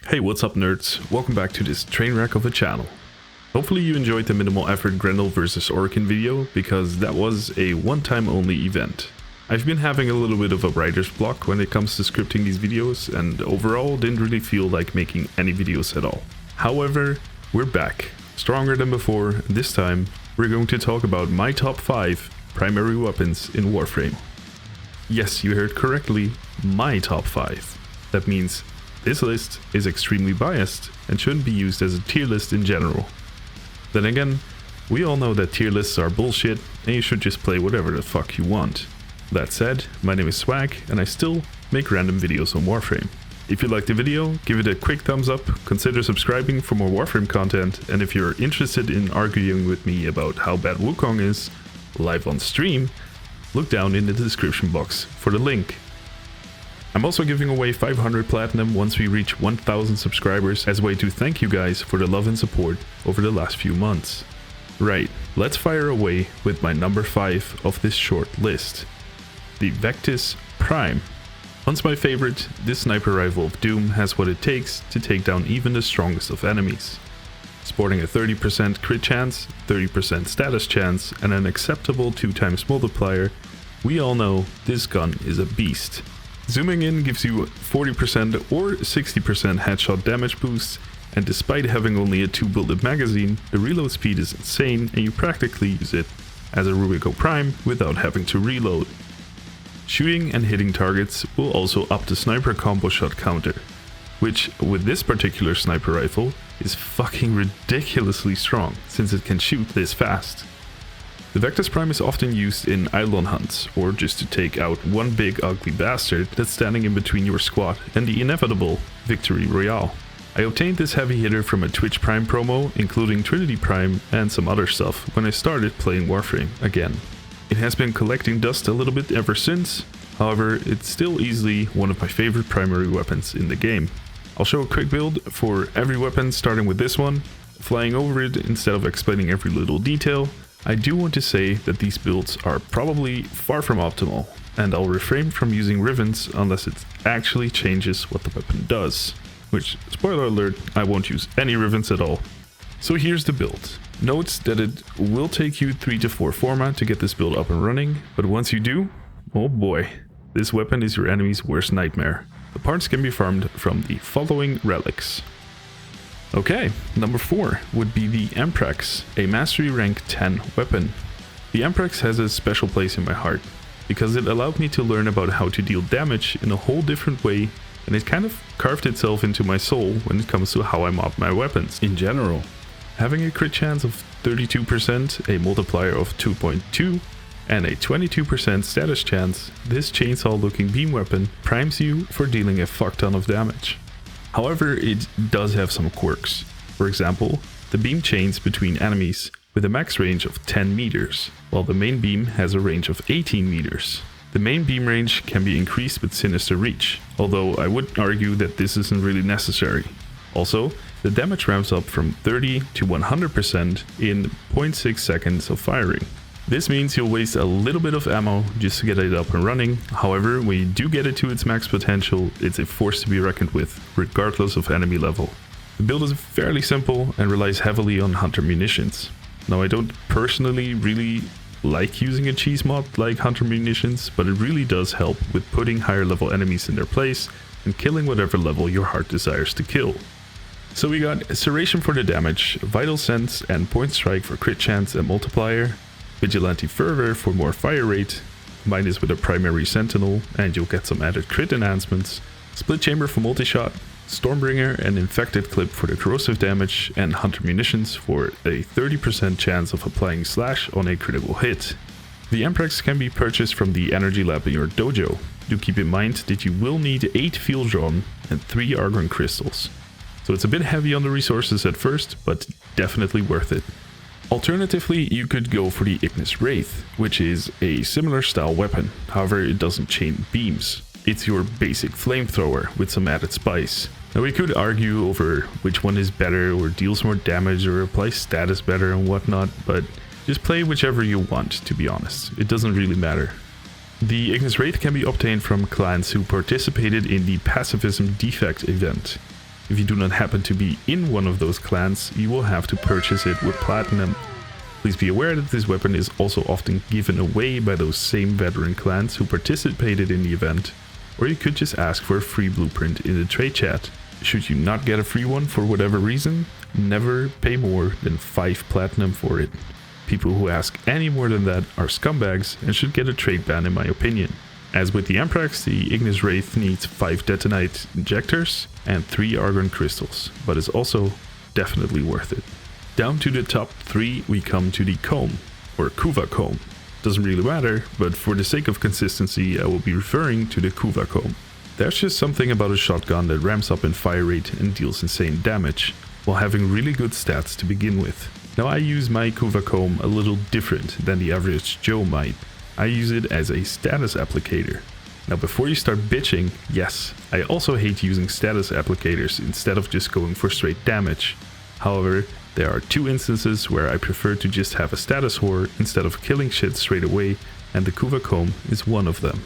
Hey, what's up nerds? Welcome back to this train wreck of a channel. Hopefully you enjoyed the minimal effort Grendel vs Orkin video, because that was a one-time only event. I've been having a little bit of a writer's block when it comes to scripting these videos, and overall didn't really feel like making any videos at all. However, we're back, stronger than before, and this time we're going to talk about my top 5 primary weapons in Warframe. Yes, you heard correctly, my top 5. That means this list is extremely biased and shouldn't be used as a tier list in general. Then again, we all know that tier lists are bullshit and you should just play whatever the fuck you want. That said, my name is Swag and I still make random videos on Warframe. If you liked the video, give it a quick thumbs up, consider subscribing for more Warframe content, and if you're interested in arguing with me about how bad Wukong is, live on stream, look down in the description box for the link. I'm also giving away 500 platinum once we reach 1000 subscribers as a way to thank you guys for the love and support over the last few months. Right, let's fire away with my number 5 of this short list. The Vectus Prime. Once my favorite, this sniper rifle of doom has what it takes to take down even the strongest of enemies. Sporting a 30% crit chance, 30% status chance, and an acceptable 2x multiplier, we all know this gun is a beast. Zooming in gives you 40% or 60% headshot damage boosts, and despite having only a 2-bullet magazine, the reload speed is insane and you practically use it as a Rubico Prime without having to reload. Shooting and hitting targets will also up the sniper combo shot counter, which with this particular sniper rifle is fucking ridiculously strong since it can shoot this fast. The Vectus Prime is often used in Eidolon hunts, or just to take out one big ugly bastard that's standing in between your squad and the inevitable victory royale. I obtained this heavy hitter from a Twitch Prime promo, including Trinity Prime and some other stuff when I started playing Warframe again. It has been collecting dust a little bit ever since, however it's still easily one of my favorite primary weapons in the game. I'll show a quick build for every weapon starting with this one. Flying over it instead of explaining every little detail, I do want to say that these builds are probably far from optimal, and I'll refrain from using rivets unless it actually changes what the weapon does. Which, spoiler alert, I won't use any rivets at all. So here's the build. Note that it will take you 3 to 4 forma to get this build up and running, but once you do, oh boy, this weapon is your enemy's worst nightmare. The parts can be farmed from the following relics. Okay, number 4 would be the Amprax, a mastery rank 10 weapon. The Amprax has a special place in my heart, because it allowed me to learn about how to deal damage in a whole different way, and it kind of carved itself into my soul when it comes to how I mod my weapons in general. Having a crit chance of 32%, a multiplier of 2.2, and a 22% status chance, this chainsaw looking beam weapon primes you for dealing a fuck ton of damage. However, it does have some quirks. For example, the beam chains between enemies with a max range of 10 meters, while the main beam has a range of 18 meters. The main beam range can be increased with Sinister Reach, although I would argue that this isn't really necessary. Also, the damage ramps up from 30 to 100% in 0.6 seconds of firing. This means you'll waste a little bit of ammo just to get it up and running. However, when you do get it to its max potential, it's a force to be reckoned with, regardless of enemy level. The build is fairly simple and relies heavily on hunter munitions. Now, I don't personally really like using a cheese mod like hunter munitions, but it really does help with putting higher level enemies in their place and killing whatever level your heart desires to kill. So we got Serration for the damage, Vital Sense and Point Strike for crit chance and multiplier, Vigilante Fervor for more fire rate, combine this with a primary sentinel and you'll get some added crit enhancements, Split Chamber for multi-shot, Stormbringer and Infected Clip for the corrosive damage, and Hunter Munitions for a 30% chance of applying slash on a critical hit. The Amprax can be purchased from the energy lab in your dojo. Do keep in mind that you will need 8 Field Drawn and 3 Argon Crystals. So it's a bit heavy on the resources at first, but definitely worth it. Alternatively, you could go for the Ignis Wraith, which is a similar style weapon, however it doesn't chain beams. It's your basic flamethrower with some added spice. Now we could argue over which one is better or deals more damage or applies status better and whatnot, but just play whichever you want, to be honest. It doesn't really matter. The Ignis Wraith can be obtained from clans who participated in the Pacifism Defect event. If you do not happen to be in one of those clans, you will have to purchase it with platinum. Please be aware that this weapon is also often given away by those same veteran clans who participated in the event, or you could just ask for a free blueprint in the trade chat. Should you not get a free one for whatever reason, never pay more than 5 platinum for it. People who ask any more than that are scumbags and should get a trade ban in my opinion. As with the Amprax, the Ignis Wraith needs 5 detonite injectors and 3 argon crystals, but is also definitely worth it. Down to the top 3 we come to the comb, or Kuva comb. Doesn't really matter, but for the sake of consistency I will be referring to the Kuva comb. There's just something about a shotgun that ramps up in fire rate and deals insane damage, while having really good stats to begin with. Now I use my Kuva comb a little different than the average Joe might. I use it as a status applicator. Now before you start bitching, yes, I also hate using status applicators instead of just going for straight damage. However, there are 2 instances where I prefer to just have a status whore instead of killing shit straight away, and the Kuva comb is one of them.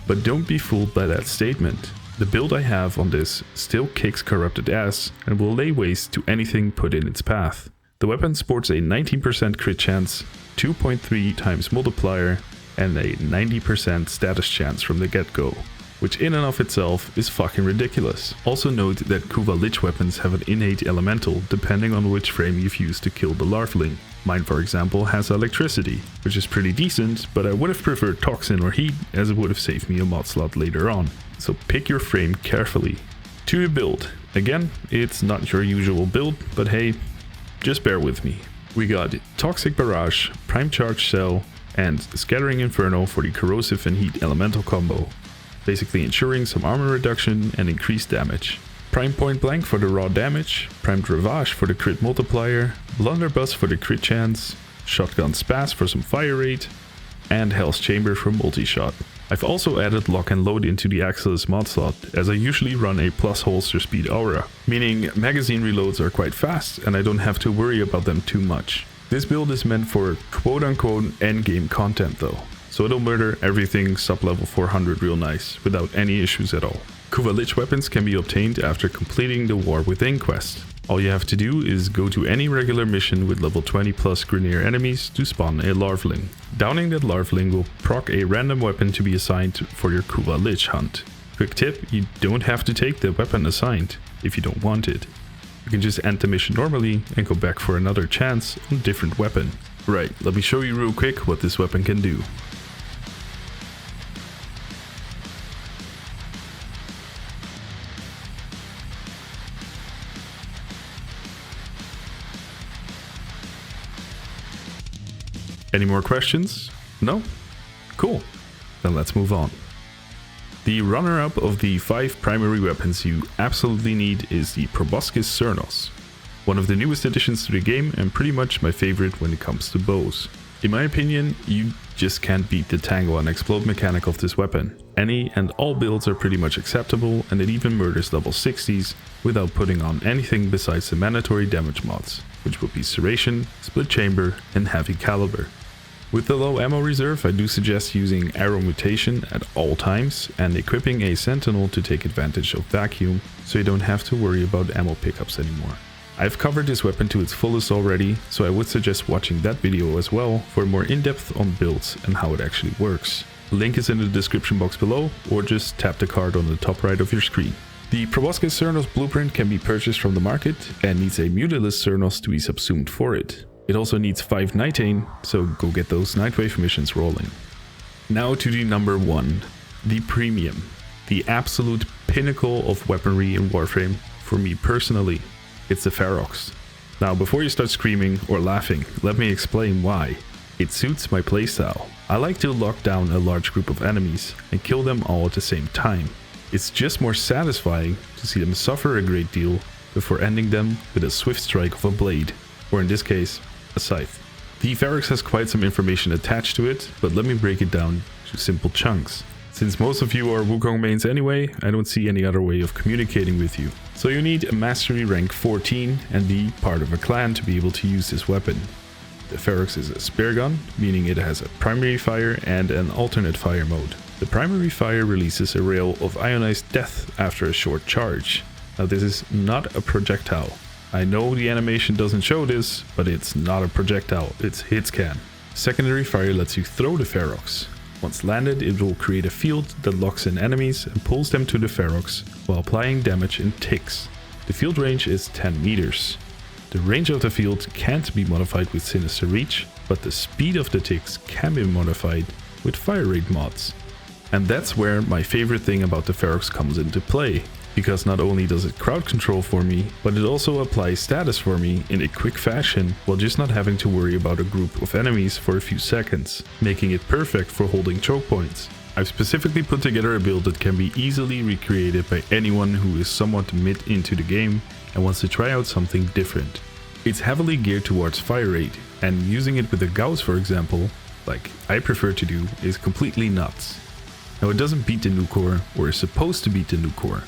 But don't be fooled by that statement. The build I have on this still kicks corrupted ass and will lay waste to anything put in its path. The weapon sports a 19% crit chance, 2.3 times multiplier, and a 90% status chance from the get-go, which in and of itself is fucking ridiculous. Also note that Kuvalich weapons have an innate elemental depending on which frame you've used to kill the larvaling. Mine for example has electricity, which is pretty decent, but I would have preferred toxin or heat as it would have saved me a mod slot later on. So pick your frame carefully. To the build. Again, it's not your usual build, but hey, just bear with me. We got Toxic Barrage, Prime Charge Cell, and Scattering Inferno for the corrosive and heat elemental combo, basically ensuring some armor reduction and increased damage. Prime Point Blank for the raw damage, Primed Ravage for the crit multiplier, Blunderbuss for the crit chance, Shotgun Spaz for some fire rate, and Hell's Chamber for multi-shot. I've also added Lock and Load into the Axelis mod slot, as I usually run a plus holster speed aura, meaning magazine reloads are quite fast and I don't have to worry about them too much. This build is meant for quote-unquote endgame content though, so it'll murder everything sub-level 400 real nice, without any issues at all. Kuvalich weapons can be obtained after completing the War Within quest. All you have to do is go to any regular mission with level 20 plus Grineer enemies to spawn a larvaling. Downing that larvaling will proc a random weapon to be assigned for your Kuvalich hunt. Quick tip, you don't have to take the weapon assigned if you don't want it. You can just end the mission normally and go back for another chance on a different weapon. Right, let me show you real quick what this weapon can do. Any more questions? No? Cool. Then let's move on. The runner-up of the 5 primary weapons you absolutely need is the Proboscis Cernos. One of the newest additions to the game and pretty much my favorite when it comes to bows. In my opinion, you just can't beat the Tango and Explode mechanic of this weapon. Any and all builds are pretty much acceptable, and it even murders level 60s without putting on anything besides the mandatory damage mods, which would be Serration, Split Chamber and Heavy Caliber. With the low ammo reserve, I do suggest using Arrow Mutation at all times and equipping a Sentinel to take advantage of Vacuum, so you don't have to worry about ammo pickups anymore. I've covered this weapon to its fullest already, so I would suggest watching that video as well for more in-depth on builds and how it actually works. The link is in the description box below, or just tap the card on the top right of your screen. The Proboscis Cernos blueprint can be purchased from the market and needs a Mutilis Cernos to be subsumed for it. It also needs 5 Nightane, so go get those Nightwave missions rolling. Now to the number 1, the Premium, the absolute pinnacle of weaponry in Warframe for me personally. It's the Ferrox. Now before you start screaming or laughing, let me explain why. It suits my playstyle. I like to lock down a large group of enemies and kill them all at the same time. It's just more satisfying to see them suffer a great deal before ending them with a swift strike of a blade, or in this case, a scythe. The Ferrox has quite some information attached to it, but let me break it down to simple chunks. Since most of you are Wukong mains anyway, I don't see any other way of communicating with you. So you need a mastery rank 14 and be part of a clan to be able to use this weapon. The Ferrox is a spear gun, meaning it has a primary fire and an alternate fire mode. The primary fire releases a rail of ionized death after a short charge. Now this is not a projectile. I know the animation doesn't show this, but it's not a projectile, it's hit scan. Secondary fire lets you throw the Ferrox. Once landed, it will create a field that locks in enemies and pulls them to the Ferrox while applying damage in ticks. The field range is 10 meters. The range of the field can't be modified with Sinister Reach, but the speed of the ticks can be modified with fire rate mods. And that's where my favorite thing about the Ferrox comes into play, because not only does it crowd control for me, but it also applies status for me in a quick fashion while just not having to worry about a group of enemies for a few seconds, making it perfect for holding choke points. I've specifically put together a build that can be easily recreated by anyone who is somewhat mid into the game and wants to try out something different. It's heavily geared towards fire rate, and using it with a Gauss for example, like I prefer to do, is completely nuts. Now it doesn't beat the Nucor, or is supposed to beat the Nucor.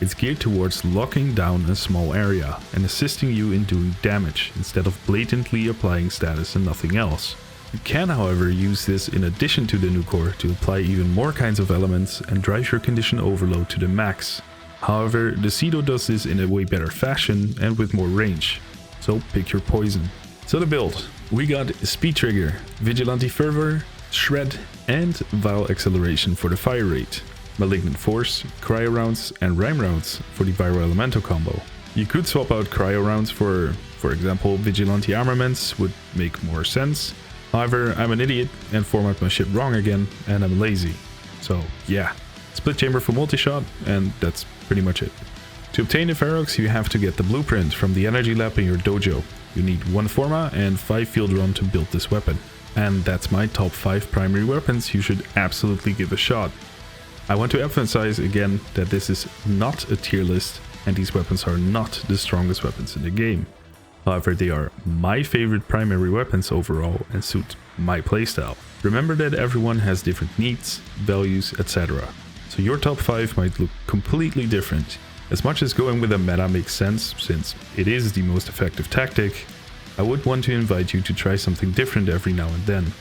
It's geared towards locking down a small area and assisting you in doing damage instead of blatantly applying status and nothing else. You can however use this in addition to the Nucor to apply even more kinds of elements and drive your condition overload to the max. However, the Cedo does this in a way better fashion and with more range, so pick your poison. So the build, we got Speed Trigger, Vigilante Fervor, Shred and Vile Acceleration for the fire rate, Malignant Force, Cryo Rounds and Rhyme Rounds for the Viral Elemental combo. You could swap out Cryo Rounds for example, Vigilante Armaments would make more sense. However, I'm an idiot and format my shit wrong again, and I'm lazy. So yeah, split chamber for multi-shot, and that's pretty much it. To obtain the Ferrox, you have to get the blueprint from the energy lab in your dojo. You need 1 Forma and 5 Field Run to build this weapon. And that's my top 5 primary weapons you should absolutely give a shot. I want to emphasize again that this is not a tier list, and these weapons are not the strongest weapons in the game. However, they are my favorite primary weapons overall and suit my playstyle. Remember that everyone has different needs, values, etc. So your top 5 might look completely different. As much as going with a meta makes sense, since it is the most effective tactic, I would want to invite you to try something different every now and then.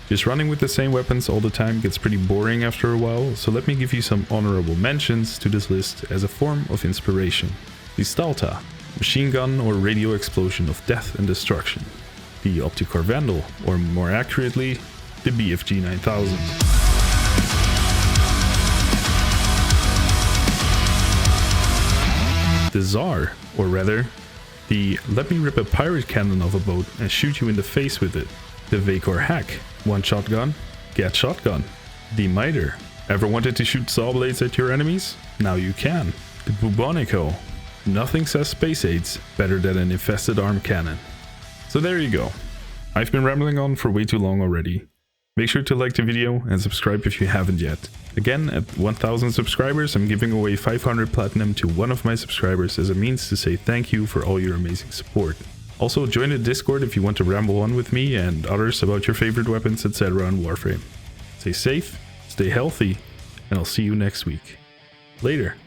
Just running with the same weapons all the time gets pretty boring after a while, so let me give you some honorable mentions to this list as a form of inspiration. The Stalta, machine gun or radio explosion of death and destruction. The Opticore Vandal, or more accurately, the BFG 9000. The Tsar, or rather, the let me rip a pirate cannon off a boat and shoot you in the face with it. The Vacor Hack, one shotgun, get shotgun. The Miter, ever wanted to shoot saw blades at your enemies? Now you can. The Bubonico, nothing says space aids better than an infested arm cannon. So there you go. I've been rambling on for way too long already. Make sure to like the video and subscribe if you haven't yet. Again, at 1000 subscribers, I'm giving away 500 platinum to one of my subscribers as a means to say thank you for all your amazing support. Also, join the Discord if you want to ramble on with me and others about your favorite weapons, etc. on Warframe. Stay safe, stay healthy, and I'll see you next week. Later.